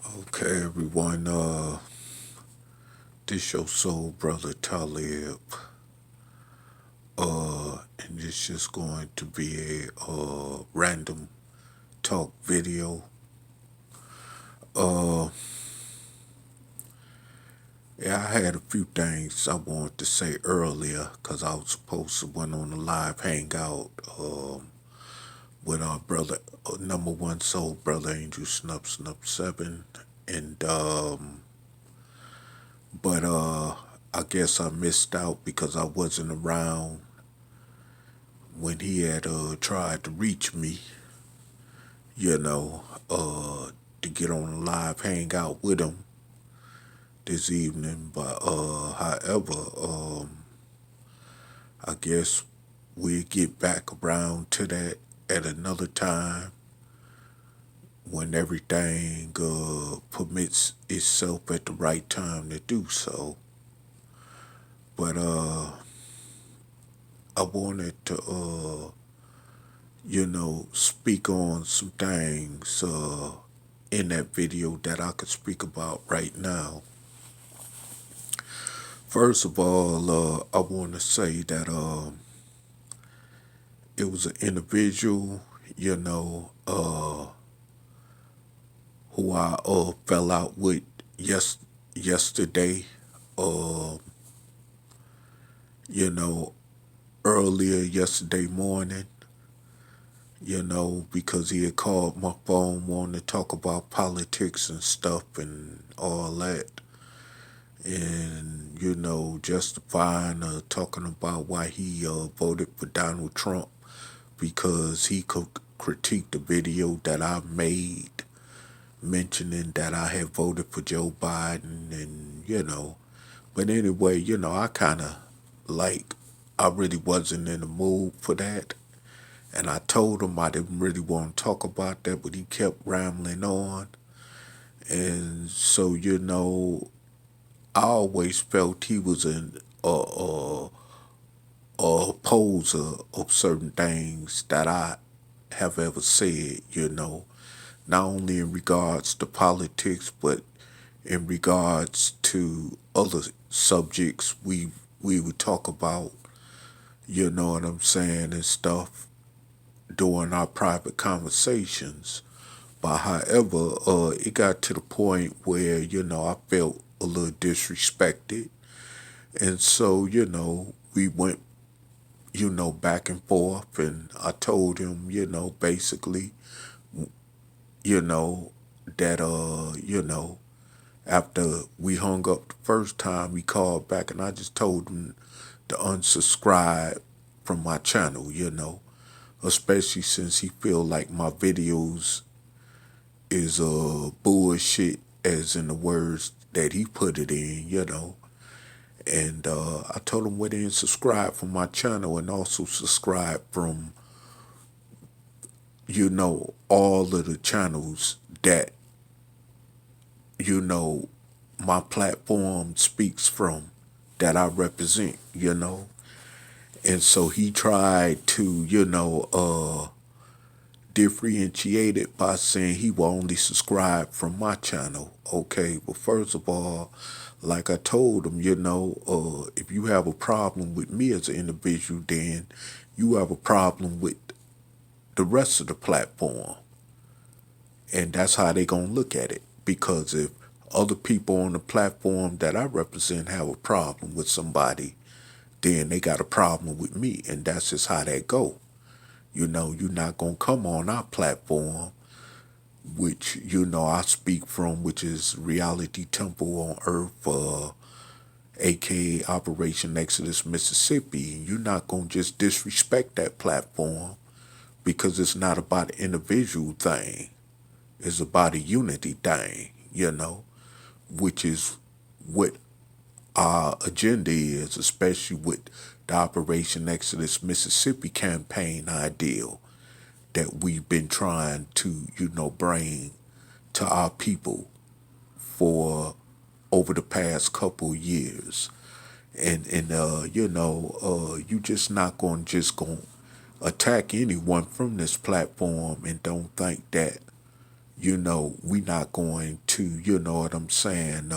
Okay, everyone. This your soul brother Talib. And it's just going to be a random talk video. Uh, yeah, I had a few things I wanted to say earlier because I was supposed to went on a live hangout with our brother, number one soul brother Angel Snup Snup Seven, and but I guess I missed out because I wasn't around when he had tried to reach me, you know, to get on a live hangout with him this evening. But however, I guess we'll get back around to that at another time when everything permits itself at the right time to do so. But I wanted to, speak on some things in that video that I could speak about right now. First of all, I want to say that it was an individual, who I fell out with yesterday, uh, you know, earlier yesterday morning, because he had called my phone wanting to talk about politics and stuff and all that. And, justifying talking about why he voted for Donald Trump because he could critique the video that I made mentioning that I had voted for Joe Biden and. But anyway, I kind of like, I really wasn't in the mood for that. And I told him I didn't really want to talk about that, but he kept rambling on. And so, I always felt he was a opposer of certain things that I have ever said, not only in regards to politics, but in regards to other subjects we would talk about, you know what I'm saying, and stuff during our private conversations. But however, it got to the point where, I felt a little disrespected. And so, we went, back and forth. And I told him, basically, you know, that, after we hung up the first time, he called back and I just told him to unsubscribe from my channel, especially since he feel like my videos is bullshit, as in the words that he put it in. And I told him went in and subscribe from my channel and also subscribe from, all of the channels that, you know, my platform speaks from that I represent. And so he tried to, differentiate it by saying he will only subscribe from my channel. Okay, well, first of all, like I told him, if you have a problem with me as an individual, then you have a problem with the rest of the platform. And that's how they gonna look at it. Because if other people on the platform that I represent have a problem with somebody, then they got a problem with me. And that's just how that go. You're not gonna come on our platform, which I speak from, which is Reality Temple on Earth, aka Operation Exodus Mississippi. You're not gonna just disrespect that platform because it's not about an individual thing. It's about a unity thing, which is what our agenda is, especially with the Operation Exodus Mississippi campaign ideal that we've been trying to, bring to our people for over the past couple years. And you just not going to attack anyone from this platform and don't think that we not going to, what I'm saying,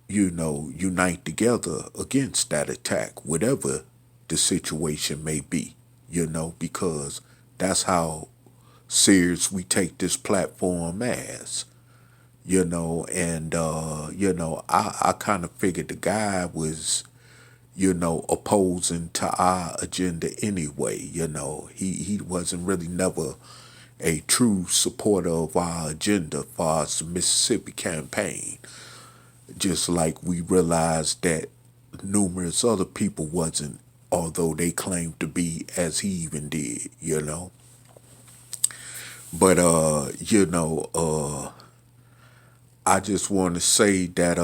unite together against that attack, whatever the situation may be, because that's how serious we take this platform as, and, I kind of figured the guy was, opposing to our agenda anyway. He wasn't really never a true supporter of our agenda for the Mississippi campaign. Just like we realized that numerous other people wasn't, although they claimed to be, as he even did. But I just want to say that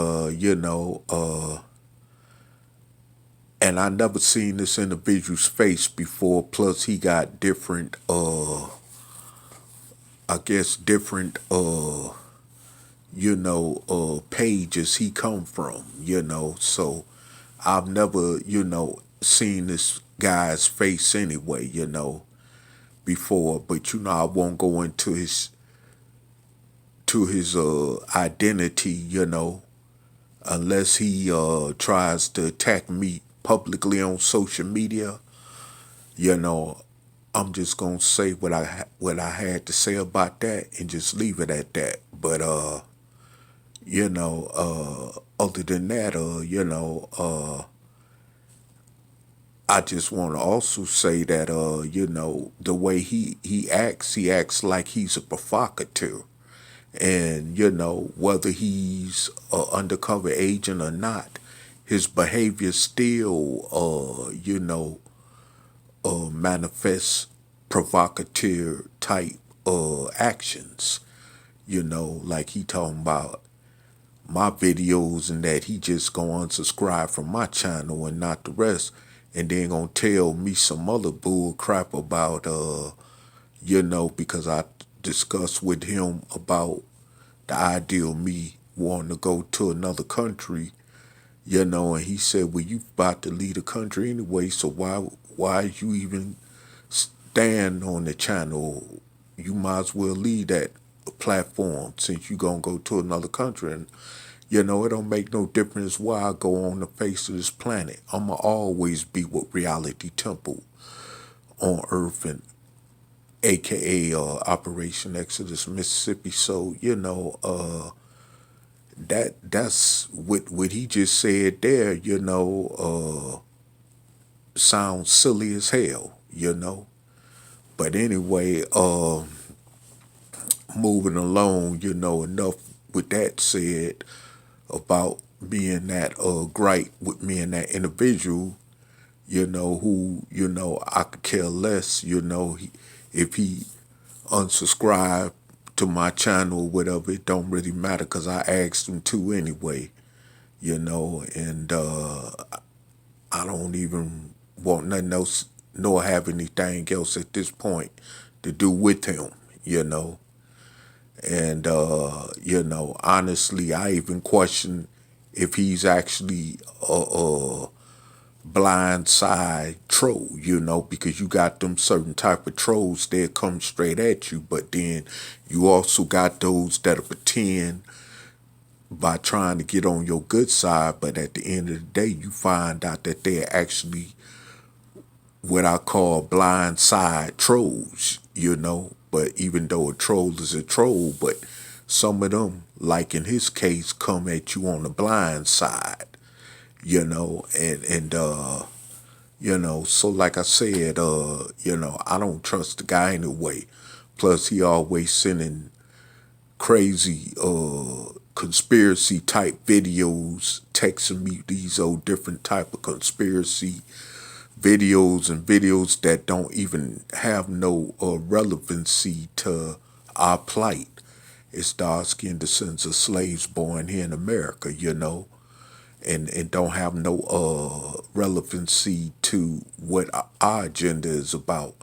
and I never seen this individual's face before. Plus, he got different, I guess, different, pages he come from. So I've never, seen this guy's face anyway. Before, but I won't go into his identity. Unless he tries to attack me publicly on social media. you know I'm just gonna say what I had to say about that and just leave it at that. But other than that, I just want to also say that the way he acts like he's a provocateur. And whether he's an undercover agent or not, his behavior still manifests provocateur type actions. Like he talking about my videos and that he just gonna unsubscribe from my channel and not the rest, and then gonna tell me some other bull crap about because I discussed with him about the idea of me wanting to go to another country, and he said, well, you about to leave the country anyway, so why you even stand on the channel? You might as well leave that platform since you gonna go to another country. And it don't make no difference where I go on the face of this planet. I'ma always be with Reality Temple on Earth, and aka Operation Exodus Mississippi. So that's what he just said there. Sounds silly as hell. But anyway, moving along, enough with that said about me and that gripe with me and that individual, who, I could care less, if he unsubscribe to my channel or whatever. It don't really matter because I asked him to anyway, and I don't even want nothing else nor have anything else at this point to do with him. And, honestly, I even question if he's actually a blind side troll, because you got them certain type of trolls that come straight at you, but then you also got those that pretend by trying to get on your good side, but at the end of the day, you find out that they're actually what I call blind side trolls. But even though a troll is a troll, but some of them, like in his case, come at you on the blind side, so like I said, I don't trust the guy anyway. Plus, he always sending crazy conspiracy type videos, texting me these old different type of conspiracy videos and videos that don't even have no relevancy to our plight. It's dark-skinned descendants of slaves born here in America, and don't have no relevancy to what our agenda is about,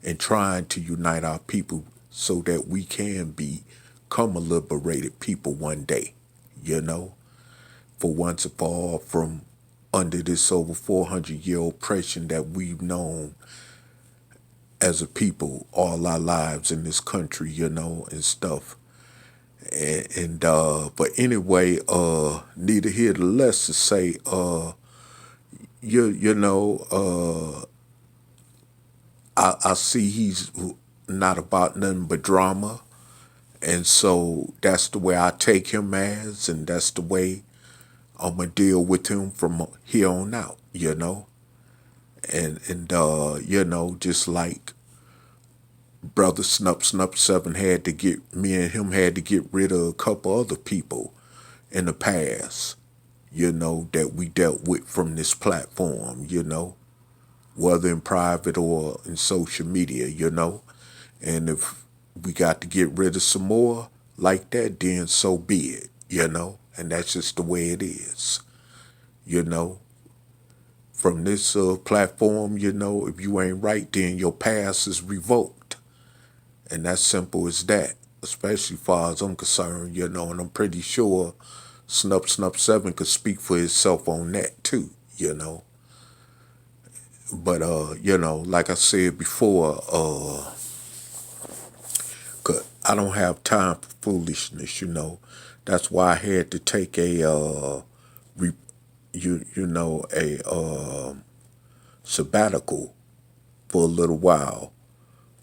and trying to unite our people so that we can become a liberated people one day, for once and for all, from under this over 400-year oppression that we've known as a people all our lives in this country, and stuff. But anyway, neither here nor less to say, you know, I see he's not about nothing but drama. And so that's the way I take him as, and that's the way I'm gonna deal with him from here on out, just like Brother Snup 7 had to get me and him had to get rid of a couple other people in the past, that we dealt with from this platform, whether in private or in social media, And if we got to get rid of some more like that, then so be it, And that's just the way it is, you know. From this platform, if you ain't right, then your pass is revoked. And that's simple as that, especially far as I'm concerned, and I'm pretty sure Snup 7 could speak for himself on that too, But like I said before, 'cause I don't have time for foolishness, That's why I had to take a re, a sabbatical for a little while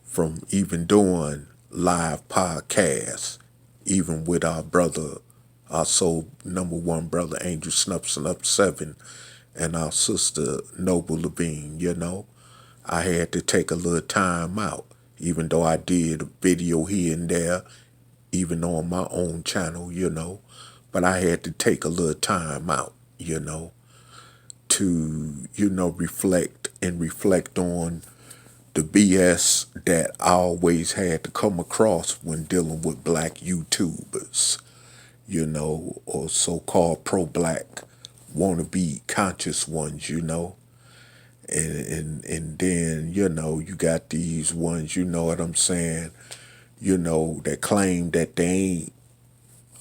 from even doing live podcasts, even with our brother, our soul number one brother, Angel Snup 7, and our sister, Noble Levine, I had to take a little time out, even though I did a video here and there, even on my own channel, But I had to take a little time out, to, reflect on the BS that I always had to come across when dealing with black YouTubers, or so-called pro-black wannabe conscious ones, And then, you got these ones, you know what I'm saying, that claim that they ain't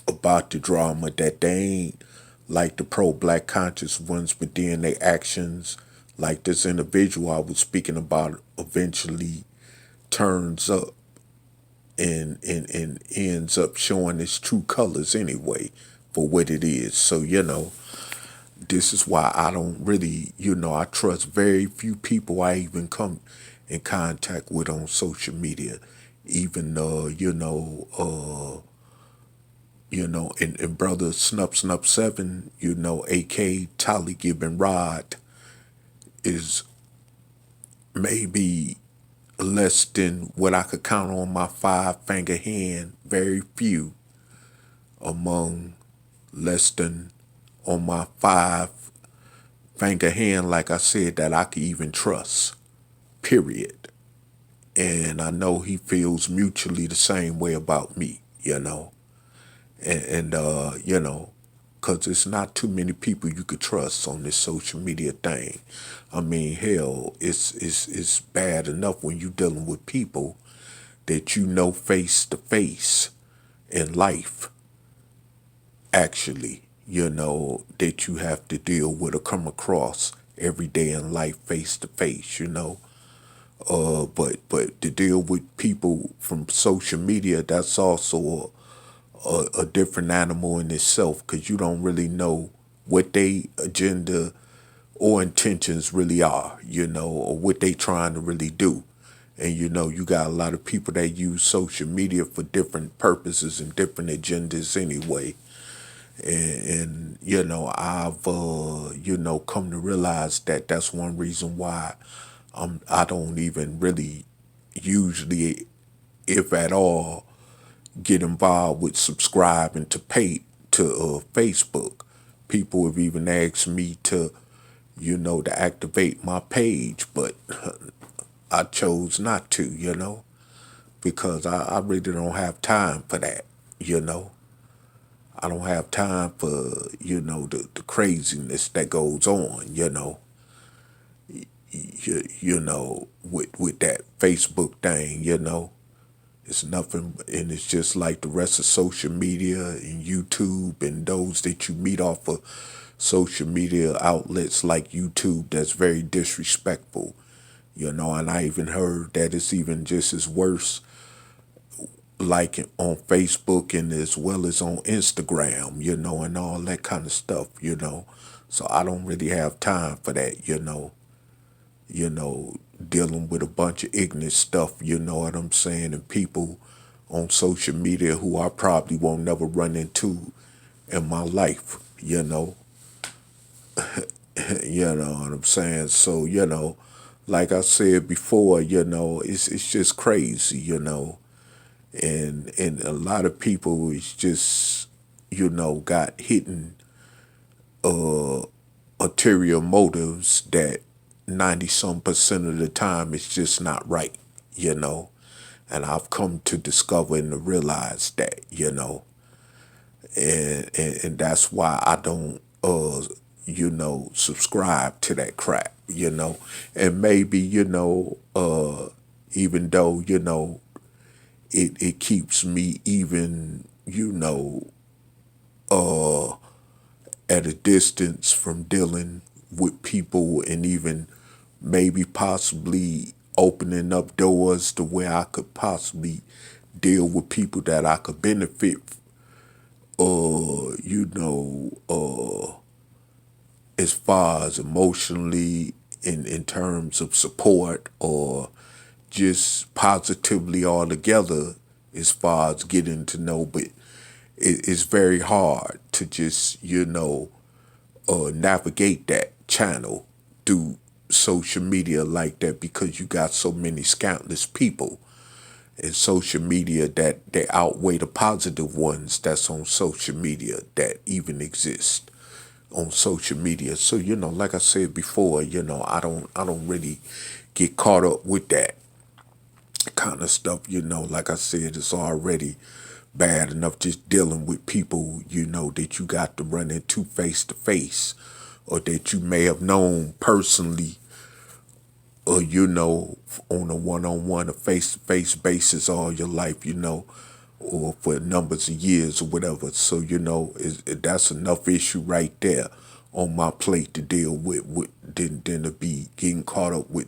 about the drama, that they ain't like the pro-black conscious ones, but then their actions, like this individual I was speaking about, eventually turns up and ends up showing its true colors anyway for what it is. So, this is why I don't really, I trust very few people I even come in contact with on social media. Even, and brother Snup 7, AK Tali Gibbon Rod is maybe less than what I could count on my 5-finger hand, very few among less than on my 5-finger hand, like I said, that I could even trust, period. And I know he feels mutually the same way about me, because it's not too many people you could trust on this social media thing. I mean, hell, it's bad enough when you're dealing with people that you know face to face in life, actually, that you have to deal with or come across every day in life face to face, But to deal with people from social media, that's also a different animal in itself, because you don't really know what they agenda or intentions really are, or what they trying to really do. And you got a lot of people that use social media for different purposes and different agendas anyway. I've come to realize that that's one reason why I don't even really usually, if at all, get involved with subscribing to Facebook. People have even asked me to, to activate my page, but I chose not to, because I really don't have time for that, I don't have time for, the craziness that goes on, with that Facebook thing, It's nothing, and it's just like the rest of social media and YouTube and those that you meet off of social media outlets like YouTube that's very disrespectful, And I even heard that it's even just as worse like on Facebook and as well as on Instagram, and all that kind of stuff. So I don't really have time for that. you know, dealing with a bunch of ignorant stuff, you know what I'm saying, and people on social media who I probably won't never run into in my life, you know. You know what I'm saying? So, like I said before, it's just crazy, and a lot of people is just, got hidden ulterior motives that 90 some percent of the time it's just not right, you know. And I've come to discover and to realize that, and that's why I don't subscribe to that crap, And maybe, even though, it keeps me even, at a distance from dealing with people and even maybe possibly opening up doors to where I could possibly deal with people that I could benefit, as far as emotionally in terms of support or just positively altogether as far as getting to know. But it's very hard to just, navigate that channel through social media like that because you got so many countless people in social media that they outweigh the positive ones that's on social media that even exist on social media. So, like I said before, I don't really get caught up with that kind of stuff, like I said, it's already bad enough just dealing with people, that you got to run into face to face or that you may have known personally or, on a one-on-one or face-to-face basis all your life, or for numbers of years or whatever. So, that's enough issue right there on my plate to deal with than to be getting caught up with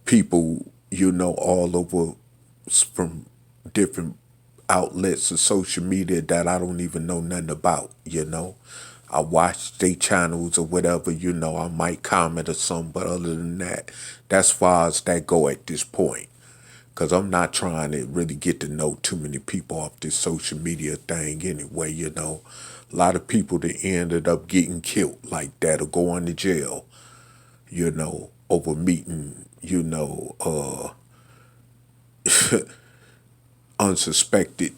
people, all over from different outlets of social media that I don't even know nothing about. I watch their channels or whatever, I might comment or something, but other than that, that's far as that go at this point. Because I'm not trying to really get to know too many people off this social media thing anyway. A lot of people that ended up getting killed like that or going to jail, over meeting, unsuspected,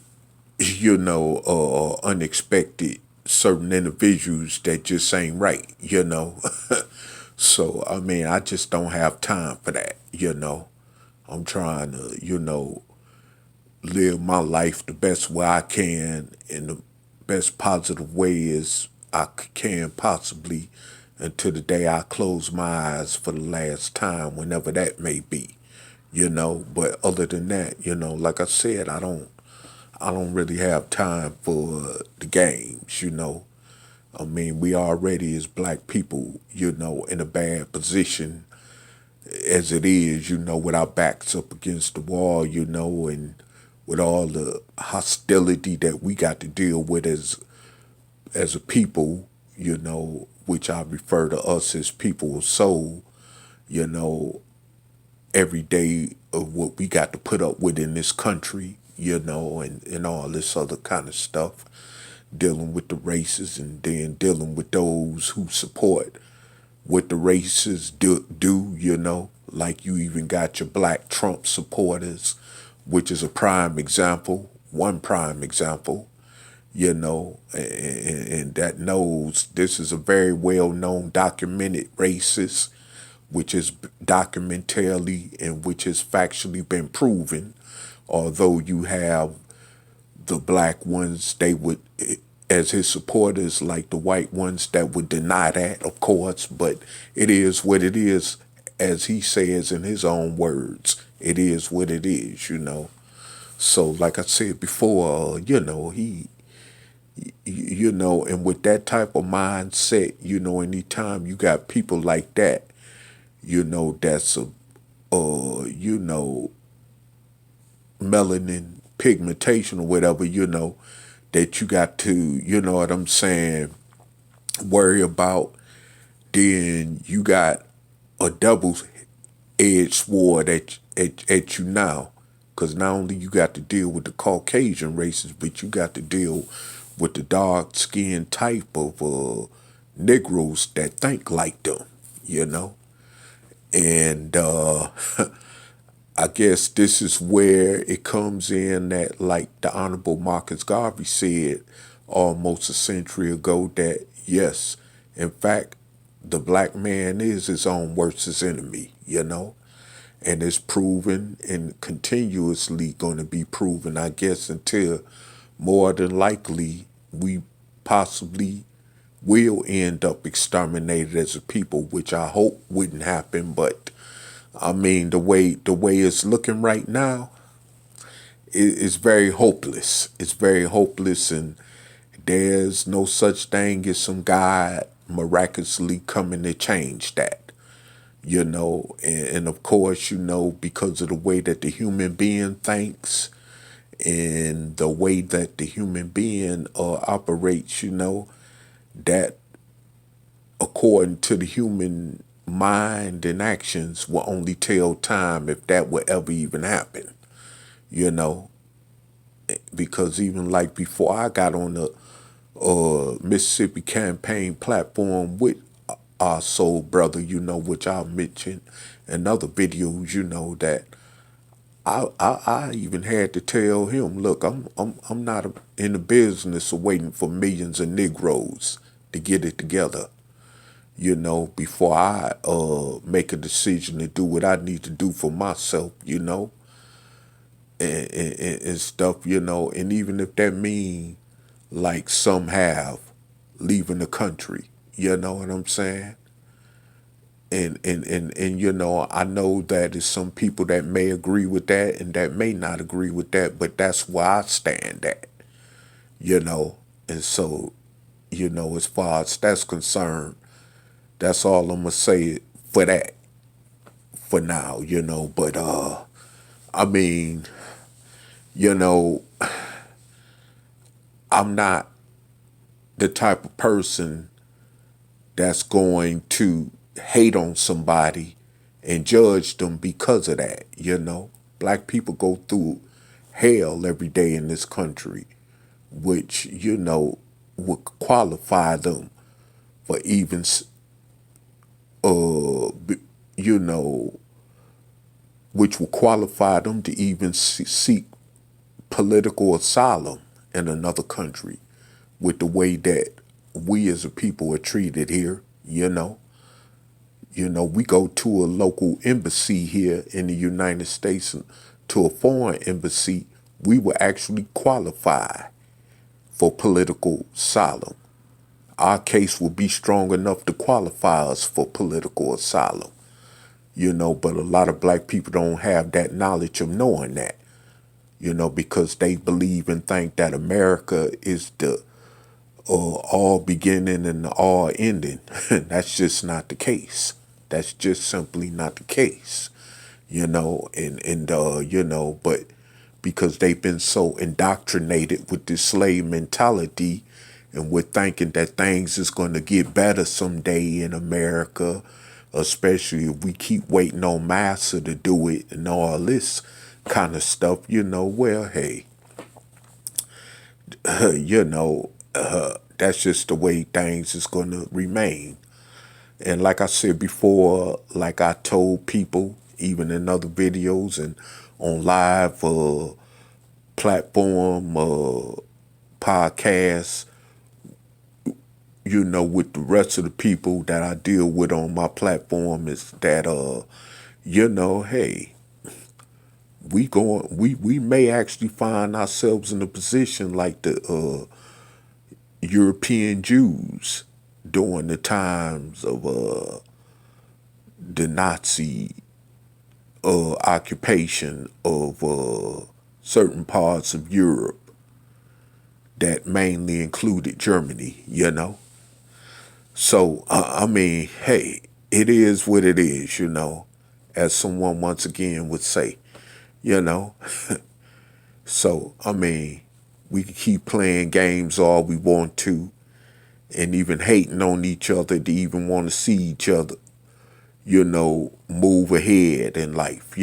unexpected certain individuals that just ain't right. So, I mean, I just don't have time for that. I'm trying to, live my life the best way I can in the best positive way as I can possibly until the day I close my eyes for the last time, whenever that may be. But other than that, like I said, I don't really have time for the games. I mean, we already as black people, in a bad position as it is, with our backs up against the wall, and with all the hostility that we got to deal with as a people, which I refer to us as people of soul, you know, every day of what we got to put up with in this country, and all this other kind of stuff, dealing with the races and then dealing with those who support what the races do. Like you even got your black Trump supporters, which is a prime example, one prime example, and that knows this is a very well known documented racist, which is documentarily and which has factually been proven. Although you have the black ones, they would, as his supporters, like the white ones that would deny that, of course, but it is what it is, as he says in his own words. It is what it is. So, like I said before, and with that type of mindset, anytime you got people like that, that's you know, melanin pigmentation or whatever, you know, that you got to, you know what I'm saying, worry about, then you got a double-edged sword at you now. Because not only you got to deal with the Caucasian races, but you got to deal with the dark-skinned type of Negroes that think like them, you know? And I guess this is where it comes in that, like the Honorable Marcus Garvey said almost a century ago, that yes, in fact, the black man is his own worst enemy, you know? And it's proven and continuously going to be proven, I guess, until more than likely we possibly will end up exterminated as a people, which I hope wouldn't happen. But I mean, the way it's looking right now, it's very hopeless. It's very hopeless, and there's no such thing as some God miraculously coming to change that. You know, and of course, you know, because of the way that the human being thinks and the way that the human being operates, you know, that according to the human mind and actions will only tell time if that will ever even happen, you know. Because even like before I got on the Mississippi campaign platform with our soul brother, you know, which I mentioned in other videos, you know, that I even had to tell him, look, I'm not in the business of waiting for millions of Negroes to get it together, you know, before I make a decision to do what I need to do for myself, you know, and stuff, you know, and even if that mean like some have leaving the country, you know what I'm saying? And you know, I know that there's some people that may agree with that and that may not agree with that, but that's where I stand at, you know. And so, you know, as far as that's concerned, that's all I'm gonna say for that for now, you know. But I mean, you know, I'm not the type of person that's going to hate on somebody and judge them because of that, you know. Black people go through hell every day in this country, which, you know, would qualify them for even, you know, which will qualify them to even seek political asylum in another country with the way that we as a people are treated here, you know. You know, we go to a local embassy here in the United States, to a foreign embassy, we will actually qualify for political asylum. Our case will be strong enough to qualify us for political asylum, you know, but a lot of black people don't have that knowledge of knowing that, you know, because they believe and think that America is the all beginning and all ending. That's just not the case. That's just simply not the case, you know, and you know, but because they've been so indoctrinated with this slave mentality and with thinking that things is going to get better someday in America, especially if we keep waiting on Massa to do it and all this kind of stuff, you know, well, hey, you know, that's just the way things is going to remain. And like I said before, like I told people, even in other videos and on live platform, podcasts, you know, with the rest of the people that I deal with on my platform, is that, you know, hey, we may actually find ourselves in a position like the European Jews during the times of the Nazi occupation of certain parts of Europe that mainly included Germany, you know. So, I mean, hey, it is what it is, you know. as someone once again would say, you know. So, I mean, we can keep playing games all we want to and even hating on each other to even want to see each other, move ahead in life,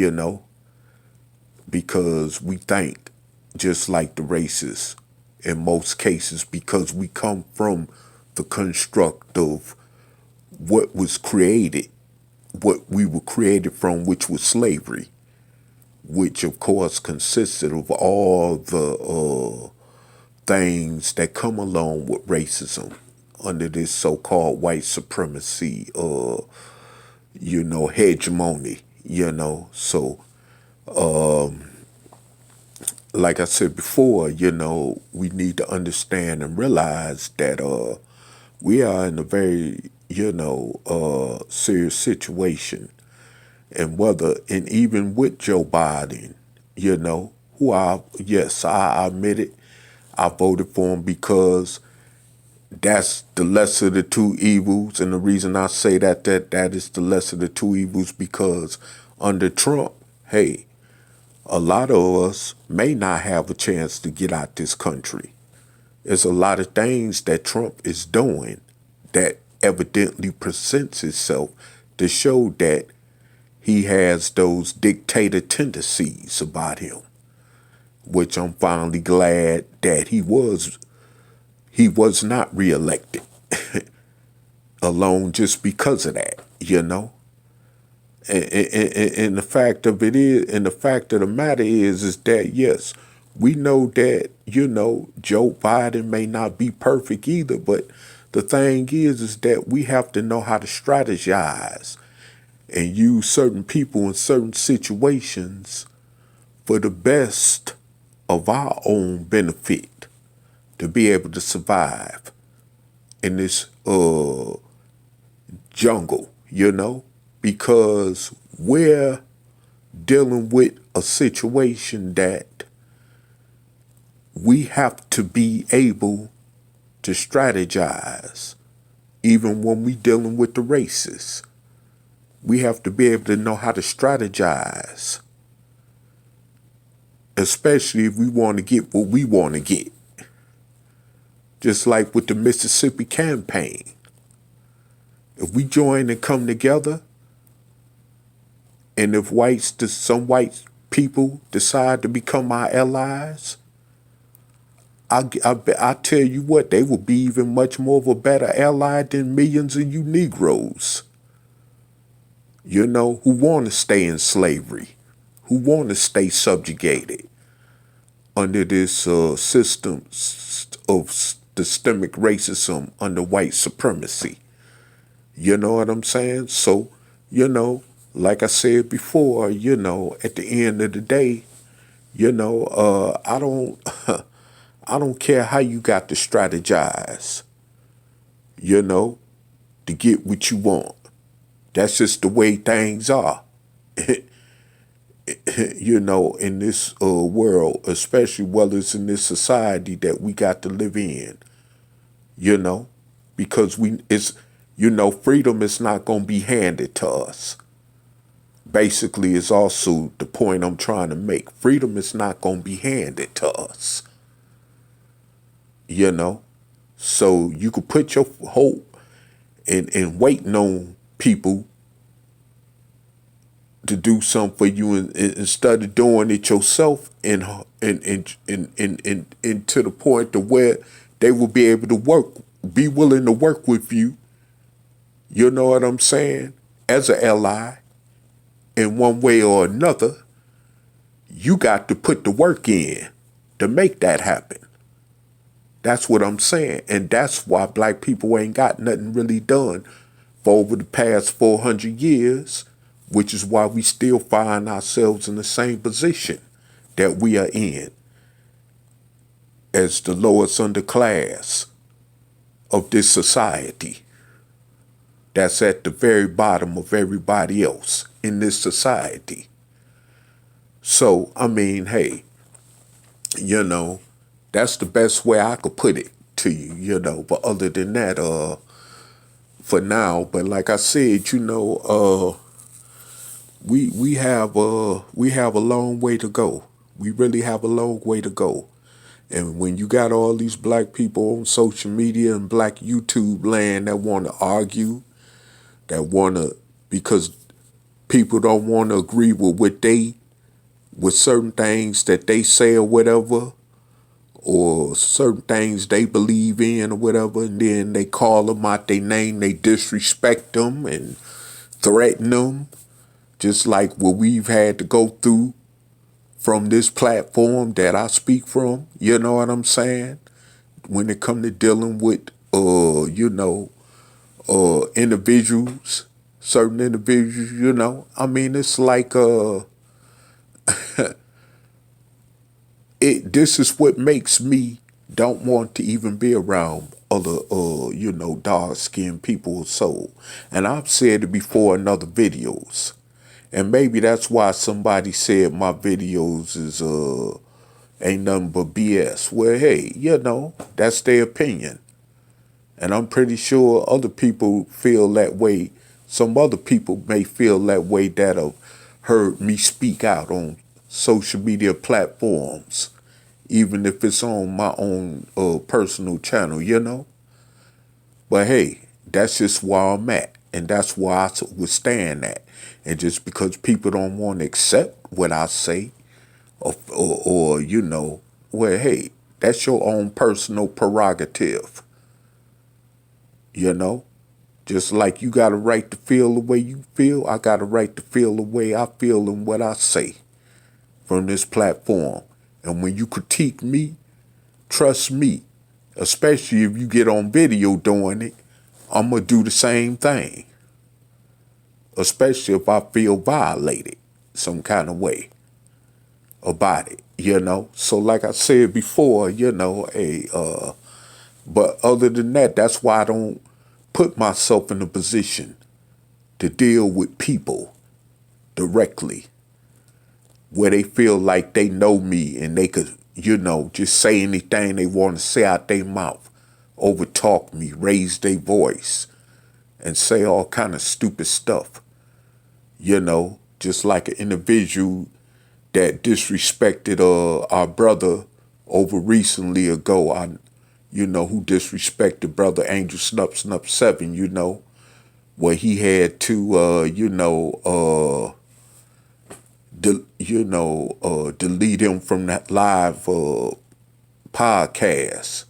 because we think just like the racists in most cases, because we come from the construct of what was created, what we were created from, which was slavery, which of course consisted of all the things that come along with racism under this so-called white supremacy, hegemony, So, like I said before, we need to understand and realize that we are in a very, serious situation. And even with Joe Biden, I admit it, I voted for him because that's the lesser of the two evils. And the reason I say that is the lesser of the two evils, because under Trump, hey, a lot of us may not have a chance to get out this country. There's a lot of things that Trump is doing that evidently presents itself to show that he has those dictator tendencies about him, which I'm finally glad that he was not reelected alone just because of that, And the fact of the matter is that, yes, we know that, Joe Biden may not be perfect either, but the thing is that we have to know how to strategize and use certain people in certain situations for the best of our own benefit to be able to survive in this jungle, because we're dealing with a situation that we have to be able to strategize. Even when we're dealing with the racists, we have to be able to know how to strategize, especially if we want to get what we want to get. Just like with the Mississippi campaign. If we join and come together, and if some white people decide to become our allies, I tell you what, they will be even much more of a better ally than millions of you Negroes, who want to stay in slavery, who want to stay subjugated under this system of systemic racism under white supremacy. You know what I'm saying? So, like I said before, at the end of the day, I don't I don't care how you got to strategize, to get what you want. That's just the way things are. In this world, especially it's in this society that we got to live in, because freedom is not going to be handed to us. Basically, is also the point I'm trying to make. Freedom is not going to be handed to us. So you could put your hope in waiting on people to do something for you instead of doing it yourself and to the point to where they will be able to be willing to work with you. You know what I'm saying? As an ally, in one way or another, you got to put the work in to make that happen. That's what I'm saying. And that's why black people ain't got nothing really done for over the past 400 years, which is why we still find ourselves in the same position that we are in as the lowest underclass of this society that's at the very bottom of everybody else in this society. So, I mean, hey, that's the best way I could put it to you, but other than that, for now, but like I said, we have a long way to go. We really have a long way to go. And when you got all these black people on social media and black YouTube land that want to argue, that want to, because people don't want to agree with with certain things that they say or whatever, or certain things they believe in or whatever, and then they call them out their name, they disrespect them and threaten them, just like what we've had to go through from this platform that I speak from. You know what I'm saying? When it come to dealing with, individuals, certain individuals, I mean, it's like, this is what makes me don't want to even be around other, dark-skinned people or so. And I've said it before in other videos. And maybe that's why somebody said my videos is, ain't nothing but BS. Well, hey, that's their opinion. And I'm pretty sure other people feel that way. Some other people may feel that way that have heard me speak out on social media platforms, even if it's on my own personal channel. But hey, that's just where I'm at. And that's where I would stand at. And just because people don't want to accept what I say, or well, hey, that's your own personal prerogative. Just like you got a right to feel the way you feel, I got a right to feel the way I feel and what I say from this platform. And when you critique me, trust me, especially if you get on video doing it, I'm going to do the same thing. Especially if I feel violated some kind of way about it, So like I said before, but other than that, that's why I don't put myself in a position to deal with people directly where they feel like they know me and they could, just say anything they want to say out their mouth, overtalk me, raise their voice, and say all kind of stupid stuff. Just like an individual that disrespected our brother over recently ago, who disrespected Brother Angel Snup Snup 7, where he had to, delete him from that live podcast,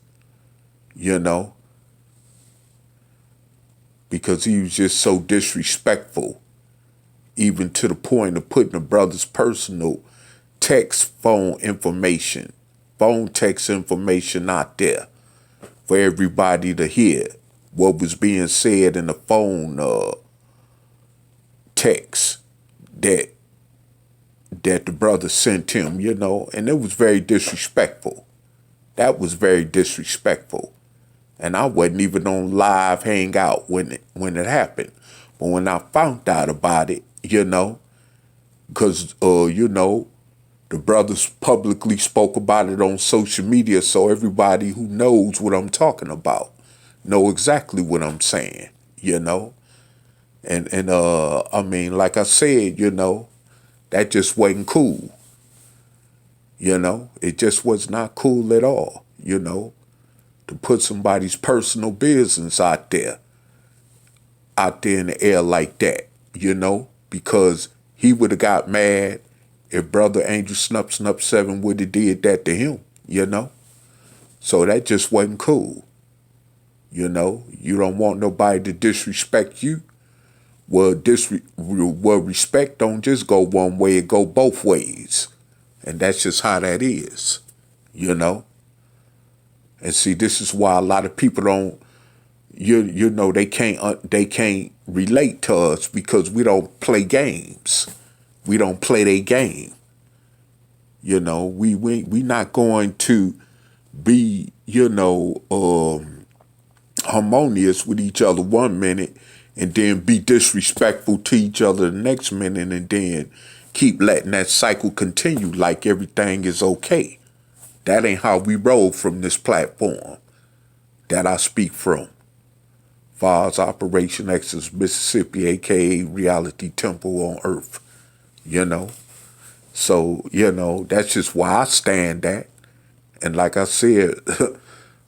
because he was just so disrespectful, even to the point of putting the brother's personal phone text information out there for everybody to hear what was being said in the phone text that the brother sent him, and it was very disrespectful. That was very disrespectful. And I wasn't even on live hangout when it happened. But when I found out about it, because, the brothers publicly spoke about it on social media, so everybody who knows what I'm talking about know exactly what I'm saying, And I mean, like I said, that just wasn't cool. It just was not cool at all, to put somebody's personal business out there in the air like that, because he would have got mad if Brother Angel Snup Snup 7 would have did that to him, So that just wasn't cool. You don't want nobody to disrespect you. Well, respect don't just go one way, it go both ways. And that's just how that is, And see, this is why a lot of people don't, they can't relate to us, because we don't play games. We don't play their game. We not going to be, harmonious with each other one minute and then be disrespectful to each other the next minute, and then keep letting that cycle continue like everything is okay. That ain't how we roll from this platform that I speak from. Far as Operation Exodus Mississippi, aka Reality Temple on Earth. you know. So, that's just why I stand at. And like I said,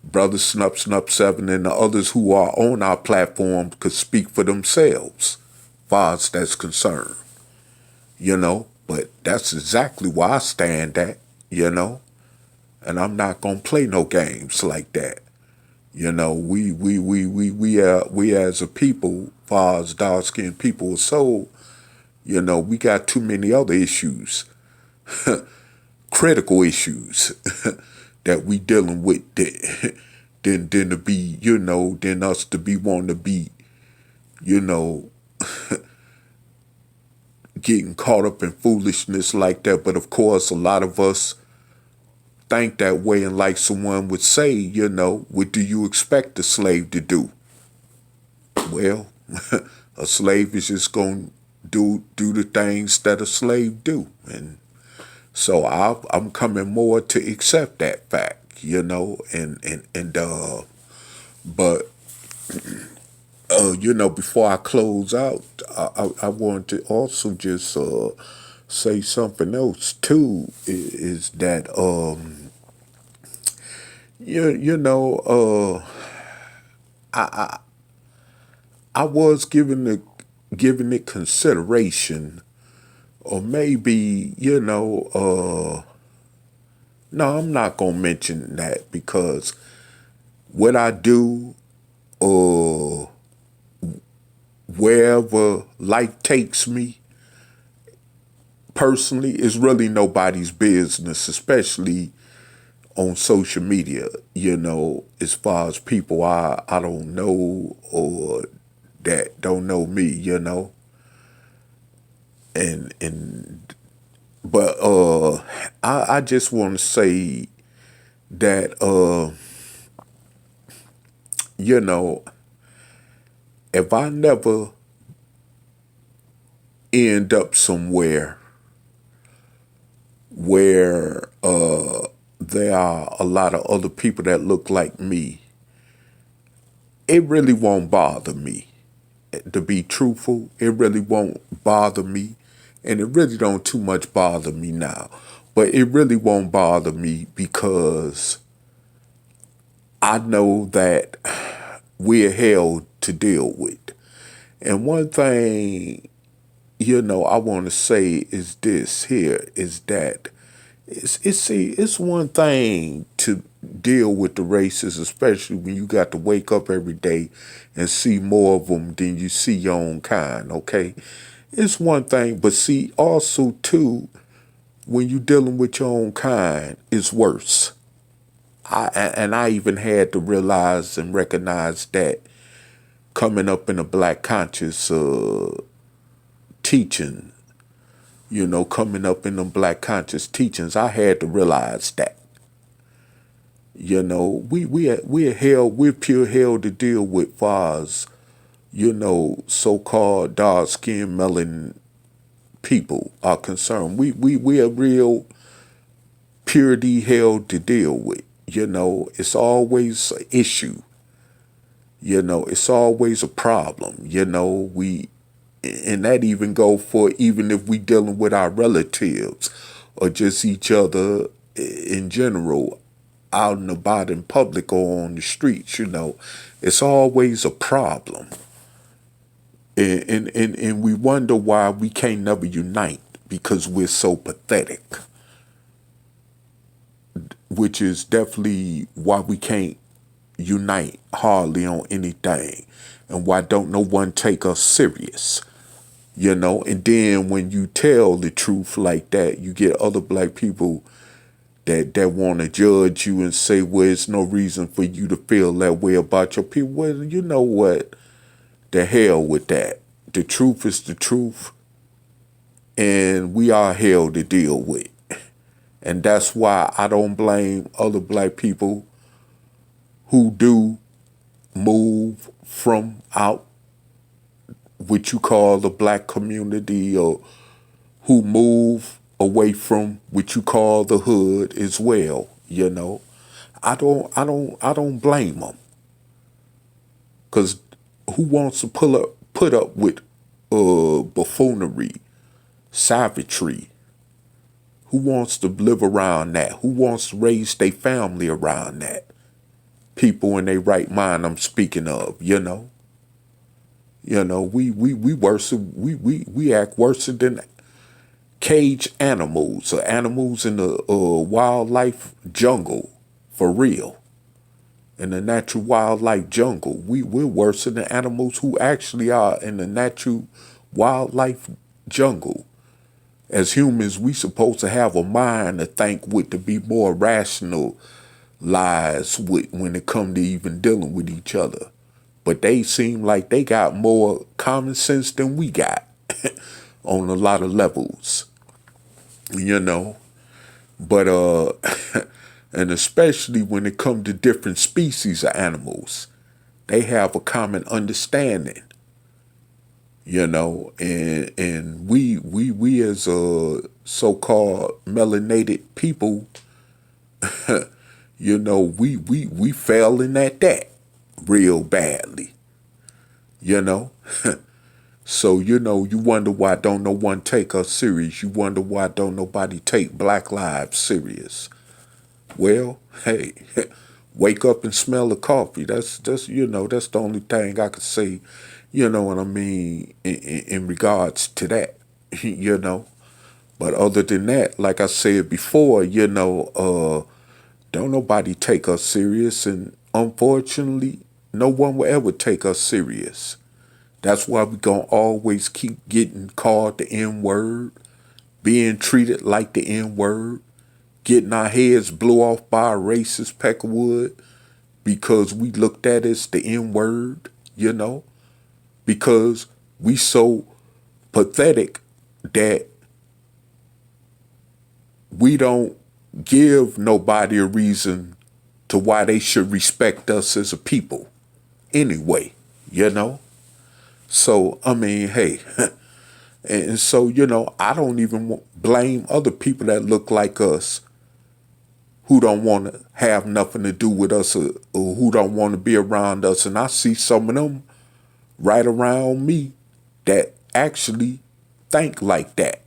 Brother Snup 7 and the others who are on our platform could speak for themselves, far as that's concerned, But that's exactly why I stand at, And I'm not gonna play no games like that. We as a people, far as dark skinned people, so we got too many other issues, critical issues that we dealing with than to be, than us to be wanting to be, you know, getting caught up in foolishness like that. But of course, a lot of us think that way, and like someone would say, what do you expect a slave to do? Well, a slave is just going to do the things that a slave do. And so I'm coming more to accept that fact, but before I close out, I want to also just say something else too. Is that I was giving it consideration, or maybe no, I'm not gonna mention that, because what I do, or wherever life takes me, personally, is really nobody's business, especially on social media, as far as people I don't know, or that don't know me, and but I just want to say that if I never end up somewhere where there are a lot of other people that look like me, it really won't bother me. To be truthful, it really won't bother me. And it really don't too much bother me now. But it really won't bother me, because I know that we're hell to deal with. And one thing, I want to say is this here, is that it's one thing to deal with the racists, especially when you got to wake up every day and see more of them than you see your own kind, okay? It's one thing, but see, also too, when you dealing with your own kind, it's worse. I even had to realize and recognize that coming up in a black conscious teaching, coming up in them black conscious teachings, I had to realize that. We're hell, we're pure hell to deal with, far as, so-called dark-skinned melanin people are concerned. We are real purity hell to deal with. It's always an issue. It's always a problem. And that even go for, even if we dealing with our relatives or just each other in general, out and about in public or on the streets, it's always a problem. And we wonder why we can't never unite, because we're so pathetic, which is definitely why we can't unite hardly on anything, and why don't no one take us serious. And then when you tell the truth like that, you get other black people that want to judge you and say, well, it's no reason for you to feel that way about your people. Well, you know what? The hell with that. The truth is the truth, and we are hell to deal with. And that's why I don't blame other black people who do move from out what you call the black community, or who move away from what you call the hood as well. I don't blame them, because who wants to put up with buffoonery, savagery. Who wants to live around that? Who wants to raise their family around that? People in their right mind I'm speaking of, you know. You know, we worse, we act worse than cage animals or animals in the wildlife jungle, for real. In the natural wildlife jungle, we're worse than the animals who actually are in the natural wildlife jungle. As humans, we supposed to have a mind to think with, to be more rational lies with when it come to even dealing with each other. But they seem like they got more common sense than we got on a lot of levels, you know. But and especially when it comes to different species of animals, they have a common understanding, you know. And we as so-called melanated people, you know, we failing at that real badly, you know. So, you know, you wonder why don't no one take us serious. You wonder why don't nobody take Black Lives serious. Well, hey, wake up and smell the coffee. That's you know, that's the only thing I could say, you know what I mean, in regards to that, you know. But other than that, like I said before, you know, don't nobody take us serious, and unfortunately, no one will ever take us serious. That's why we gonna always keep getting called the N-word, being treated like the N-word, getting our heads blew off by a racist Peckerwood because we looked at as the N-word, you know, because we so pathetic that we don't give nobody a reason to why they should respect us as a people anyway, you know. So, I mean, hey, and so, you know, I don't even blame other people that look like us who don't want to have nothing to do with us, or who don't want to be around us. And I see some of them right around me that actually think like that.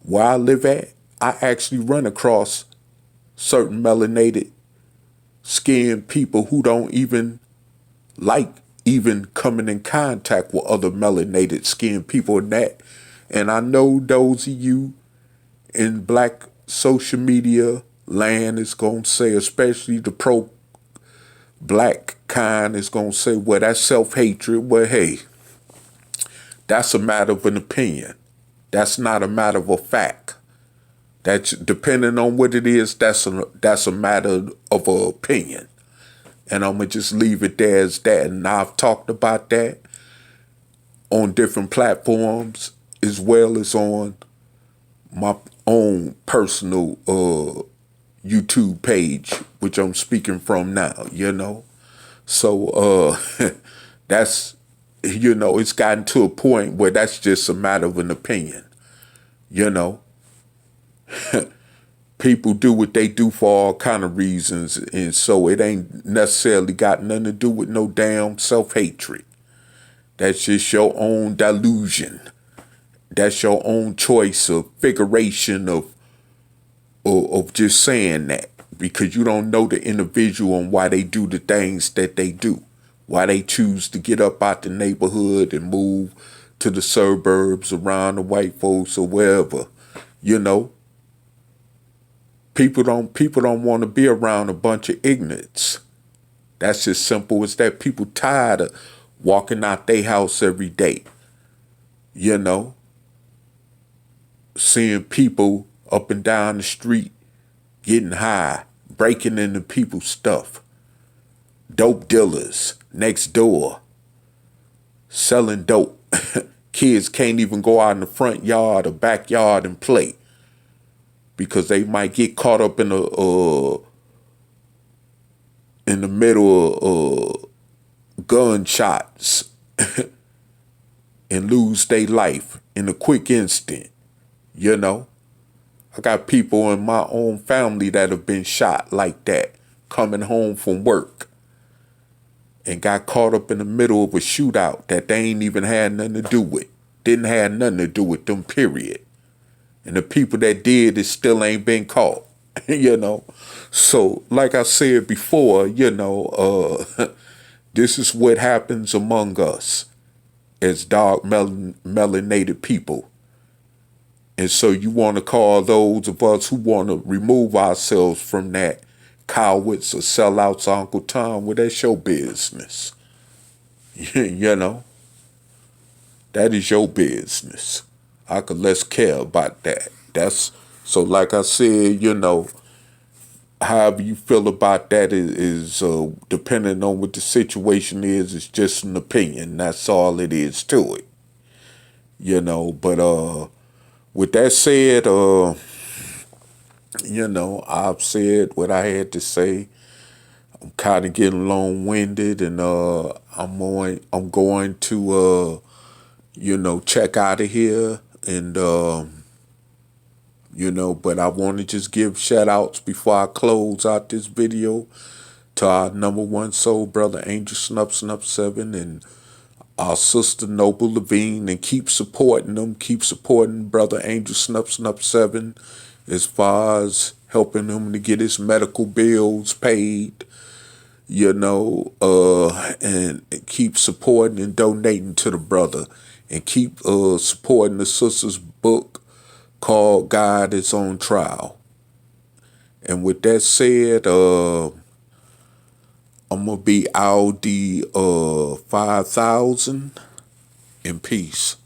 Where I live at, I actually run across certain melanated skinned people who don't even like even coming in contact with other melanated skinned people and that. And I know those of you in black social media land is going to say, especially the pro-black kind, is going to say, well, that's self-hatred. Well, hey, that's a matter of an opinion. That's not a matter of a fact. That's depending on what it is, that's a matter of an opinion. And I'm going to just leave it there as that. And I've talked about that on different platforms as well as on my own personal YouTube page, which I'm speaking from now, you know. So that's, you know, it's gotten to a point where that's just a matter of an opinion, you know. People do what they do for all kind of reasons, and so it ain't necessarily got nothing to do with no damn self-hatred. That's just your own delusion. That's your own choice of figuration of just saying that, because you don't know the individual and why they do the things that they do, why they choose to get up out the neighborhood and move to the suburbs around the white folks or wherever, you know. People don't want to be around a bunch of ignorance. That's as simple as that. People tired of walking out their house every day, you know, seeing people up and down the street getting high, breaking into people's stuff, dope dealers next door selling dope. Kids can't even go out in the front yard or backyard and play, because they might get caught up in the middle of gunshots and lose their life in a quick instant, you know. I got people in my own family that have been shot like that, coming home from work, and got caught up in the middle of a shootout that they ain't even had nothing to do with. didn't have nothing to do with them, period. And the people that did, it still ain't been caught, you know. So, like I said before, this is what happens among us as dark melanated people. And so you want to call those of us who want to remove ourselves from that cowards or sellouts, Uncle Tom? Well, that's your business. You know, that is your business. I could less care about that. That's so. Like I said, however you feel about that is depending on what the situation is. It's just an opinion. That's all it is to it. But with that said, I've said what I had to say. I'm kind of getting long-winded, and I'm going to check out of here, and but I want to just give shout-outs before I close out this video to our number one soul brother Angel Snup Snup 7 and our sister Noble Levine, and keep supporting them. Keep supporting brother Angel Snup Snup 7 as far as helping him to get his medical bills paid, and keep supporting and donating to the brother, and keep supporting the sister's book called God is on Trial. And with that said, I'm gonna be Audi 5000 in peace.